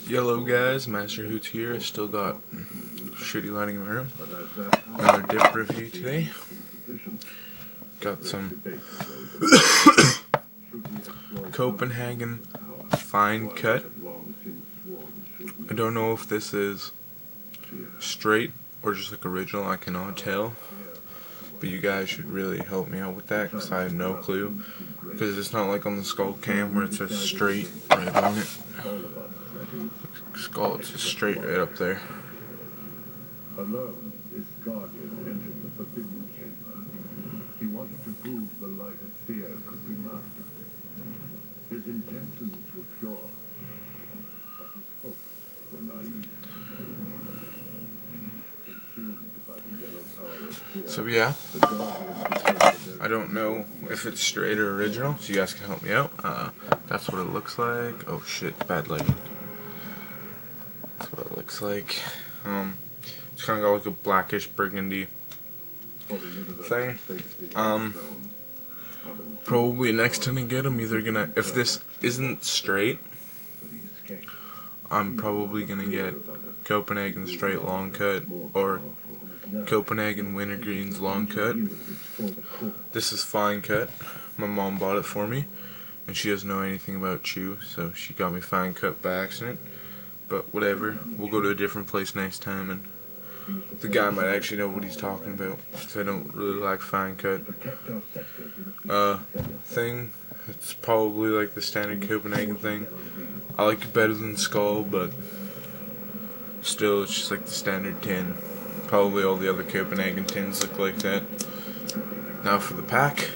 Yellow guys, Master Hoots here. I still got shitty lighting in my room. Another dip review today. Got some Copenhagen fine cut. I don't know if this is straight or just like original, I cannot tell. But you guys should really help me out with that because I have no clue. Because it's not like on the skull cam where it says straight right on it. Skull, it's just straight right up there. Alone, this guardian entered the forbidden chamber. He wanted to prove the light of fear could be mastered. His intentions were pure, but his hopes were naive. Consumed by the yellow power of fear, So yeah, the guardian I don't know if it's straight or original, so you guys can help me out. That's what it looks like. Oh shit, bad lighting. That's what it looks like. It's kind of got like a blackish burgundy thing. Probably next time I get, I'm either gonna, if this isn't straight, I'm probably gonna get Copenhagen straight long cut or Copenhagen wintergreens long cut. This is fine cut. My mom bought it for me, and she doesn't know anything about chew, so she got me fine cut by accident. But whatever, we'll go to a different place next time, and the guy might actually know what he's talking about, because I don't really like fine cut. Thing, it's probably like the standard Copenhagen thing. I like it better than Skull, but still it's just like the standard tin. Probably all the other Copenhagen tins look like that. Now for the pack.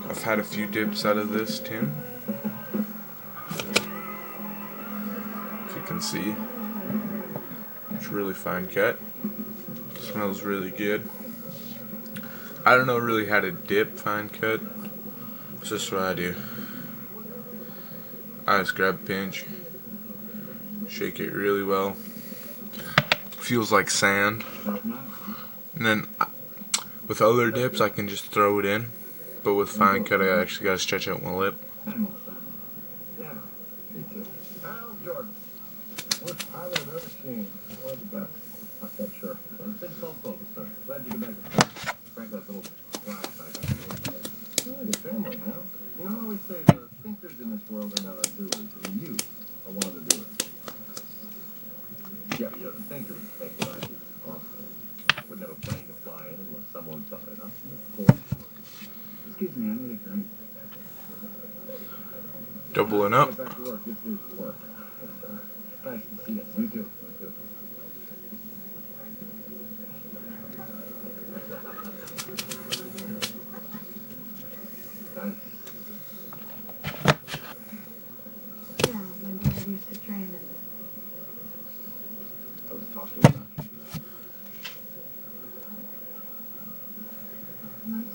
I've had a few dips out of this tin. If you can see, it's really fine cut. Smells really good. I don't know really how to dip fine cut. It's just what I do. I just grab a pinch, shake it really well. Feels like sand. And then with other dips I can just throw it in. But with fine cut, I actually gotta stretch out my lip. Yeah, me too. Al Jordan, worst pilot I've ever seen. One of the best. Not that sure. But it's been called focus, sir. Glad you get back to Frank, that little flashback. Oh, your family, huh? You know, I always say the thinkers in this world are not our doers, and you are one of the doers. Yeah, the thinkers think what I do. Awesome. Would never plan to fly in unless someone thought it up. Of course. Excuse me, I need a drink. Doubling up. Get back to work. This is work. It's nice to see you. You too. You too. Nice. Yeah, my dad used to train in it. I was talking about you. Nice.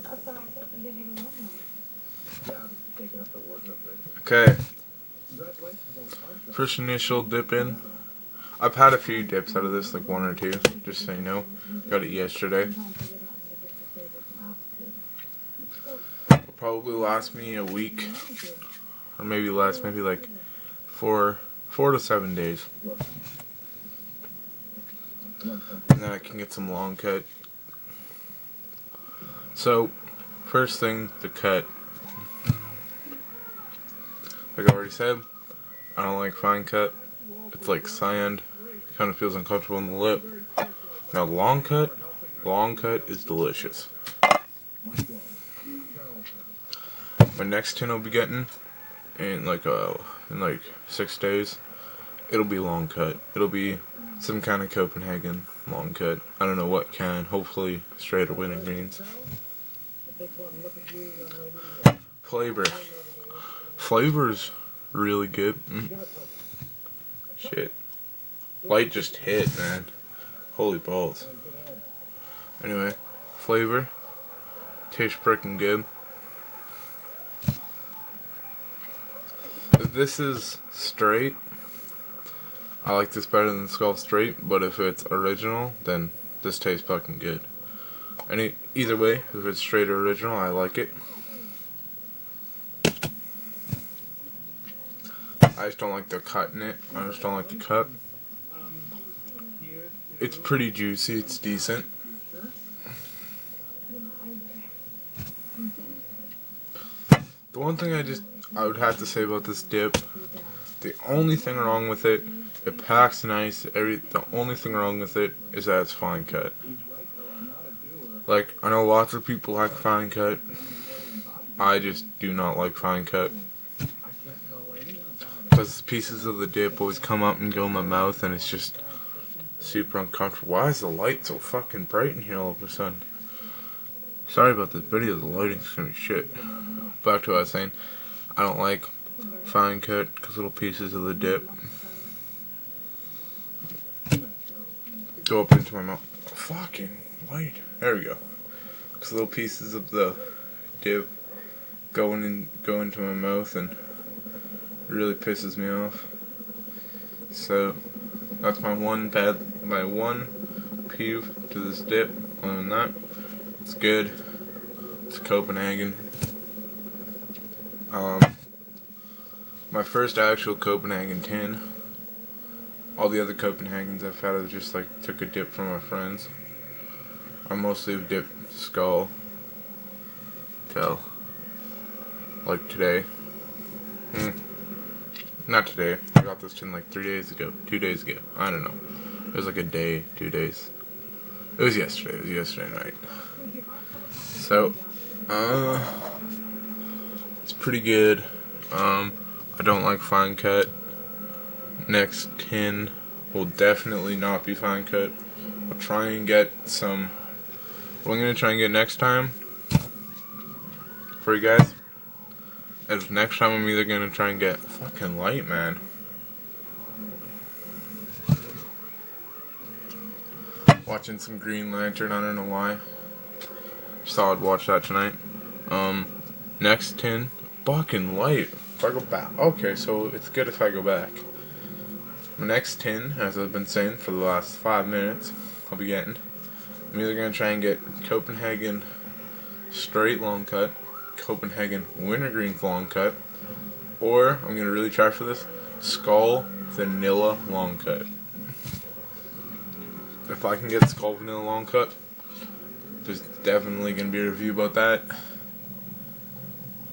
Oh, so I think you didn't even know him. Yeah, I'm taking up the wardrobe there. Okay, Congratulations on the contract. first initial dip in. I've had a few dips out of this, like one or two, just so you know. Got it yesterday. It'll probably last me a week, or maybe less, maybe like 4 to 7 days. And then I can get some long cut. So, first thing, the cut. Like I already said, I don't like fine cut. It's like sand. Kind of feels uncomfortable in the lip. Now long cut is delicious. My next tin I'll be getting in like 6 days. It'll be long cut. It'll be some kind of Copenhagen long cut. I don't know what kind. Hopefully straight or wintergreens. Flavor's really good. Shit. Light just hit, man. Holy balls. Anyway, flavor. Tastes freaking good. If this is straight, I like this better than Skull Straight, but if it's original, then this tastes fucking good. Either way, if it's straight or original, I like it. I just don't like the cut in it. I just don't like the cut. It's pretty juicy. It's decent. The one thing I would have to say about this dip, the only thing wrong with it, it packs nice. The only thing wrong with it is that it's fine cut. Like, I know lots of people like fine cut. I just do not like fine cut. Because pieces of the dip always come up and go in my mouth, and it's just super uncomfortable. Why is the light so fucking bright in here all of a sudden? Sorry about this video, the lighting's gonna be shit. Back to what I was saying. I don't like fine cut because little pieces of the dip go up into my mouth. Fucking light. There we go. Because little pieces of the dip go into my mouth and it really pisses me off. So that's my one peeve to this dip. Other than that, it's good. It's Copenhagen. My first actual Copenhagen tin. All the other Copenhagens I've had, I just like took a dip from my friends. I mostly have dipped Skull till like today. Not today. I got this tin like 3 days ago, 2 days ago. I don't know. It was like a day, 2 days. It was yesterday. It was yesterday night. So, it's pretty good. I don't like fine cut. Next tin will definitely not be fine cut. I'll try and get some. What I'm gonna try and get next time for you guys is next time I'm either gonna try and get fucking light, man. Watching some Green Lantern. I don't know why. Just thought I'd watch that tonight. Next tin, fucking light. If I go back, okay, so it's good if I go back. My next tin, as I've been saying for the last 5 minutes, I'll be getting. I'm either gonna try and get Copenhagen straight long cut, Copenhagen wintergreen long cut, or I'm gonna really try for this Skull vanilla long cut. If I can get Skull vanilla long cut, there's definitely gonna be a review about that.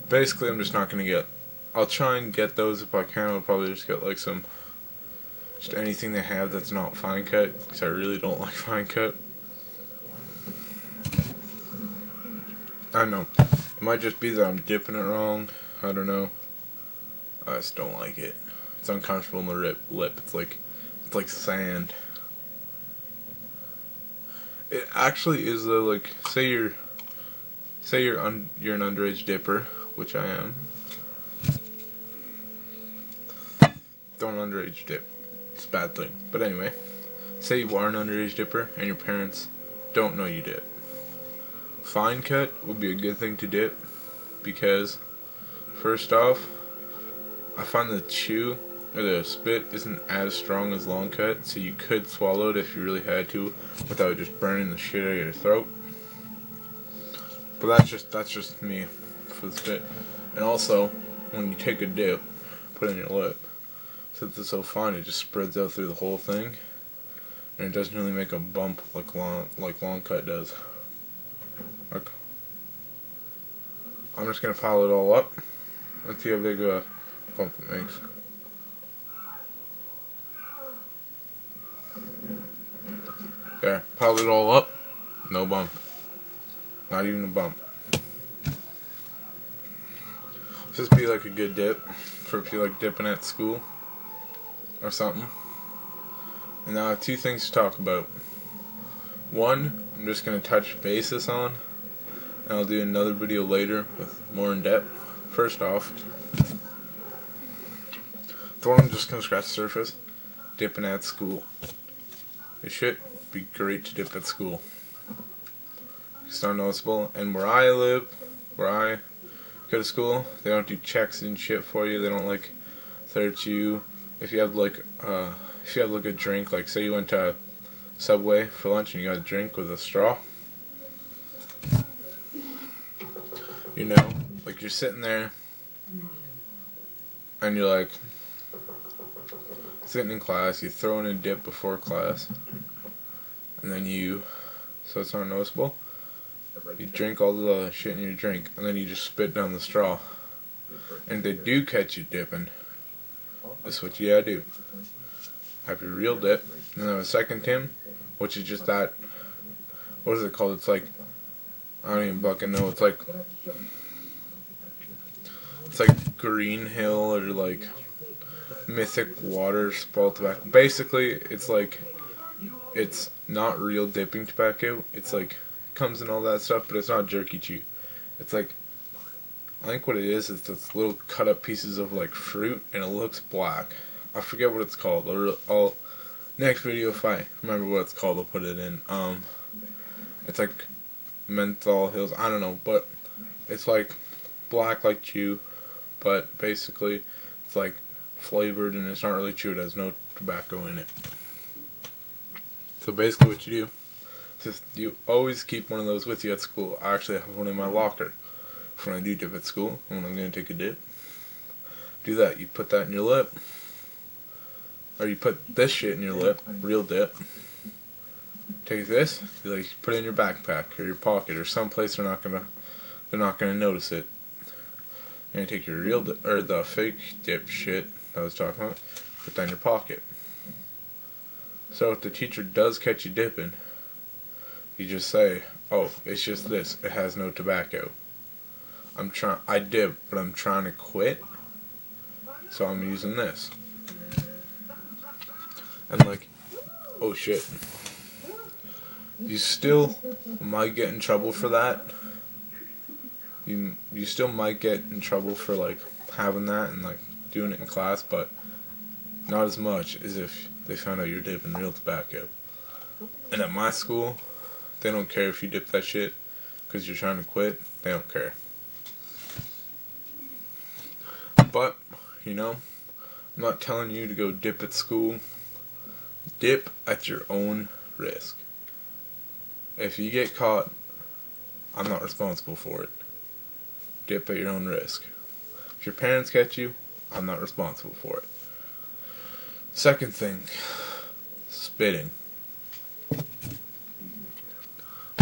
Basically, I'm just not gonna get. I'll try and get those if I can. I'll probably just get like just anything they have that's not fine cut, because I really don't like fine cut. I don't know. It might just be that I'm dipping it wrong. I don't know. I just don't like it. It's uncomfortable in the lip. It's like sand. It actually is though. Like, say you're an underage dipper, which I am. Don't underage dip. It's a bad thing. But anyway, say you are an underage dipper and your parents don't know you dip. Fine cut would be a good thing to dip because, first off, I find the chew or the spit isn't as strong as long cut, so you could swallow it if you really had to without just burning the shit out of your throat. But that's just me for the spit. And also, when you take a dip, put it in your lip, since it's so fine, it just spreads out through the whole thing, and it doesn't really make a bump like long cut does. Like, I'm just gonna pile it all up. Let's see how big a bump it makes. There, piled it all up. No bump. Not even a bump. This would be like a good dip for if you like dipping at school or something. And now I have two things to talk about. One, I'm just going to touch basis on, and I'll do another video later with more in depth. First off, the one I'm just going to scratch the surface, dipping at school. It should be great to dip at school. It's not noticeable, and where I live, where I go to school, they don't do checks and shit for you. They don't like search you if you have like a drink. Like say you went to Subway for lunch and you got a drink with a straw. You know, like you're sitting there and you're like sitting in class, you throw in a dip before class, and then so it's not noticeable, you drink all the shit in your drink, and then you just spit down the straw. And they do catch you dipping. That's what you gotta do. Have your real dip, and then a second Tim, which is just that, what is it called? It's like, I don't even fucking know, it's like Green Hill or like Mythic Water Spalt Tobacco. Basically, it's like, it's not real dipping tobacco. It's like, comes in all that stuff, but it's not jerky chew. It's like, I think what it is it's little cut up pieces of like fruit, and it looks black. I forget what it's called. I'll next video, if I remember what it's called, I'll put it in. It's like menthol hills. I don't know, but it's like black like chew, but basically it's like flavored, and it's not really chew. It has no tobacco in it. So basically, what you do, just you always keep one of those with you at school. I actually have one in my locker. When I do dip at school, when I'm going to take a dip, do that. You put that in your lip, or you put this shit in your lip, real dip. Take this, you like put it in your backpack or your pocket or someplace they're not gonna notice it. And you take your real dip, or the fake dip shit I was talking about, put that in your pocket. So if the teacher does catch you dipping, you just say, "Oh, it's just this. It has no tobacco. I dip, but I'm trying to quit, so I'm using this." And like, oh shit. You still might get in trouble for that. You still might get in trouble for like having that and like doing it in class, but not as much as if they found out you're dipping real tobacco. And at my school, they don't care if you dip that shit because you're trying to quit. They don't care. But, you know, I'm not telling you to go dip at school. Dip at your own risk. If you get caught, I'm not responsible for it. Dip at your own risk. If your parents catch you, I'm not responsible for it. Second thing, spitting.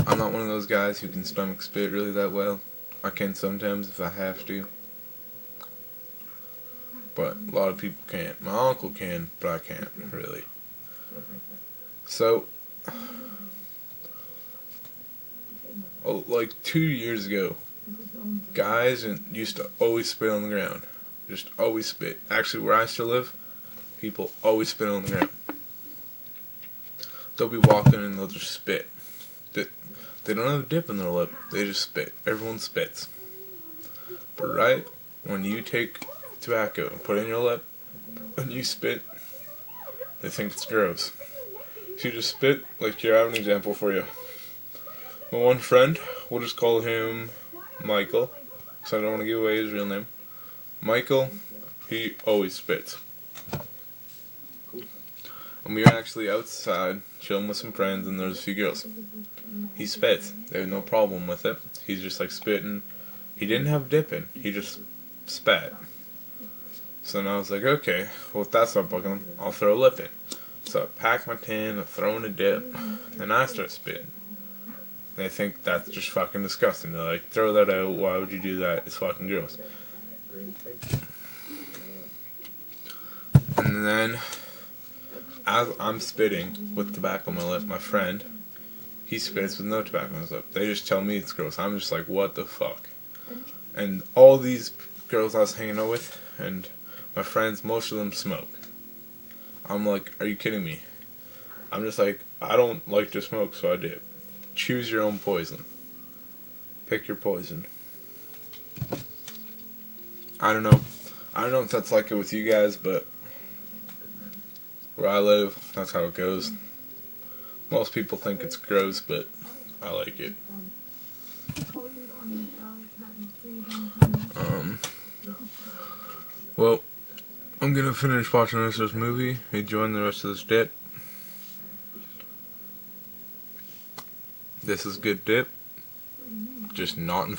I'm not one of those guys who can stomach spit really that well. I can sometimes if I have to. But a lot of people can't. My uncle can, but I can't, really. So, like 2 years ago, guys used to always spit on the ground. Just always spit. Actually, where I still live, people always spit on the ground. They'll be walking and they'll just spit. They don't have a dip in their lip, they just spit. Everyone spits. But right when you take tobacco and put it in your lip, and you spit, they think it's gross. If you just spit, like here I have an example for you. My one friend, we'll just call him Michael, because I don't want to give away his real name. Michael, he always spits. And we were actually outside, chilling with some friends, and there was a few girls. He spits. They had no problem with it. He's just like spitting. He didn't have dip in. He just spat. So then I was like, okay, well if that's not bugging him, I'll throw a lip in. So I pack my tin, I throw in a dip, and I start spitting. They think that's just fucking disgusting. They're like, throw that out, why would you do that? It's fucking gross. And then, as I'm spitting with tobacco on my lip, my friend, he spits with no tobacco on his lip. They just tell me it's gross. I'm just like, what the fuck? And all these girls I was hanging out with, and my friends, most of them smoke. I'm like, are you kidding me? I'm just like, I don't like to smoke, so I dip. Choose your own poison. Pick your poison. I don't know if that's like it with you guys, but where I live, that's how it goes. Most people think it's gross, but I like it. Well, I'm gonna finish watching the rest of this movie, enjoying the rest of this dip. This is good dip, just not in